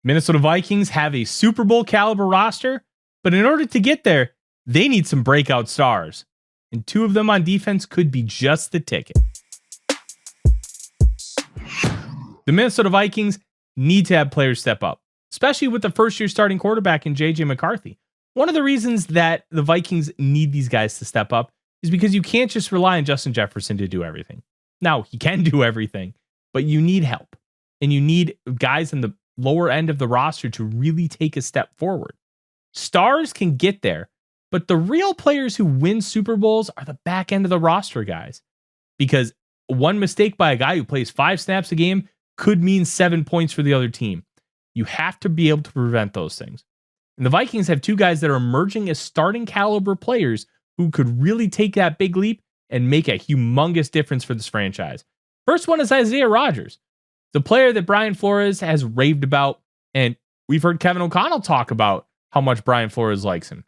Minnesota Vikings have a Super Bowl-caliber roster, but in order to get there, they need some breakout stars. And two of them on defense could be just the ticket. The Minnesota Vikings need to have players step up, especially with the first-year starting quarterback in J.J. McCarthy. One of the reasons that the Vikings need these guys to step up is because you can't just rely on Justin Jefferson to do everything. Now, he can do everything, but you need help. And you need guys in the lower end of the roster to really take a step forward. Stars can get there, but the real players who win Super Bowls are the back end of the roster guys. Because one mistake by a guy who plays 5 snaps a game could mean 7 points for the other team. You have to be able to prevent those things. And the Vikings have 2 guys that are emerging as starting caliber players who could really take that big leap and make a humongous difference for this franchise. First one is Isaiah Rodgers, the player that Brian Flores has raved about, and we've heard Kevin O'Connell talk about how much Brian Flores likes him.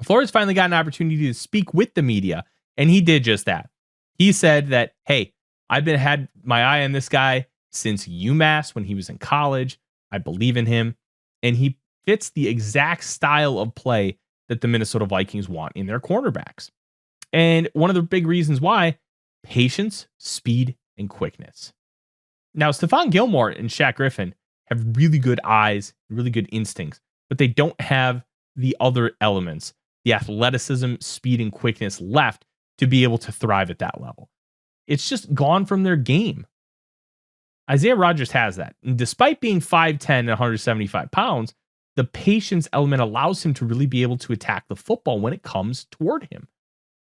Flores finally got an opportunity to speak with the media, and he did just that. He said that, hey, I've had my eye on this guy since UMass when he was in college. I believe in him, and he fits the exact style of play that the Minnesota Vikings want in their cornerbacks. And one of the big reasons why, patience, speed, and quickness. Now, Stephon Gilmore and Shaq Griffin have really good eyes, really good instincts, but they don't have the other elements, the athleticism, speed, and quickness left to be able to thrive at that level. It's just gone from their game. Isaiah Rodgers has that. And despite being 5'10 and 175 pounds, the patience element allows him to really be able to attack the football when it comes toward him.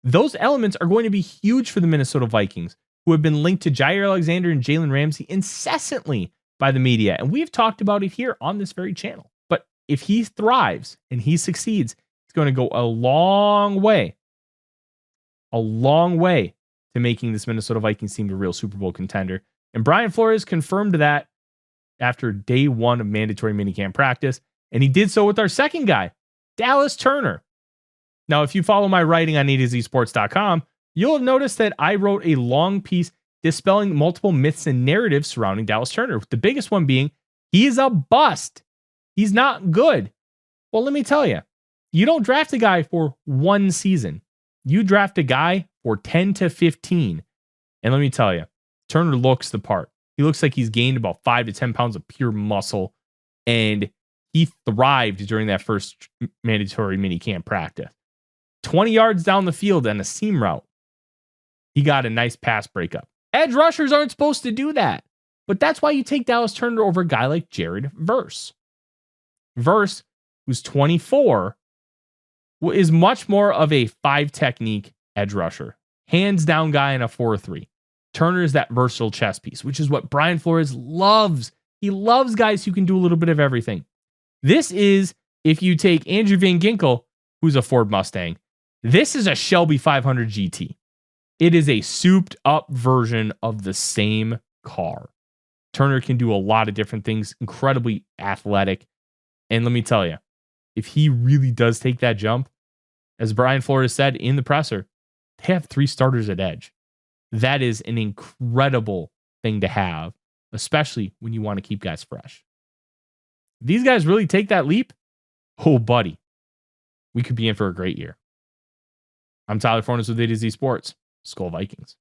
Those elements are going to be huge for the Minnesota Vikings, who have been linked to Jair Alexander and Jalen Ramsey incessantly by the media. And we've talked about it here on this very channel. But if he thrives and he succeeds, it's going to go a long way to making this Minnesota Vikings team a real Super Bowl contender. And Brian Flores confirmed that after day 1 of mandatory minicamp practice. And he did so with our second guy, Dallas Turner. Now, if you follow my writing on AtoZSports.com, you'll have noticed that I wrote a long piece dispelling multiple myths and narratives surrounding Dallas Turner. The biggest one being, he's a bust. He's not good. Well, let me tell you, you don't draft a guy for 1 season. You draft a guy for 10 to 15. And let me tell you, Turner looks the part. He looks like he's gained about 5 to 10 pounds of pure muscle. And he thrived during that first mandatory minicamp practice. 20 yards down the field on a seam route, he got a nice pass breakup. Edge rushers aren't supposed to do that. But that's why you take Dallas Turner over a guy like Jared Verse. Verse, who's 24, is much more of a 5 technique edge rusher. Hands down guy in a 4-3. Turner is that versatile chess piece, which is what Brian Flores loves. He loves guys who can do a little bit of everything. This is, if you take Andrew Van Ginkel, who's a Ford Mustang, this is a Shelby 500 GT. It is a souped up version of the same car. Turner can do a lot of different things, incredibly athletic. And let me tell you, if he really does take that jump, as Brian Flores said in the presser, they have 3 starters at edge. That is an incredible thing to have, especially when you want to keep guys fresh. If these guys really take that leap, oh, buddy, we could be in for a great year. I'm Tyler Forness with A to Z Sports. Skol Vikings.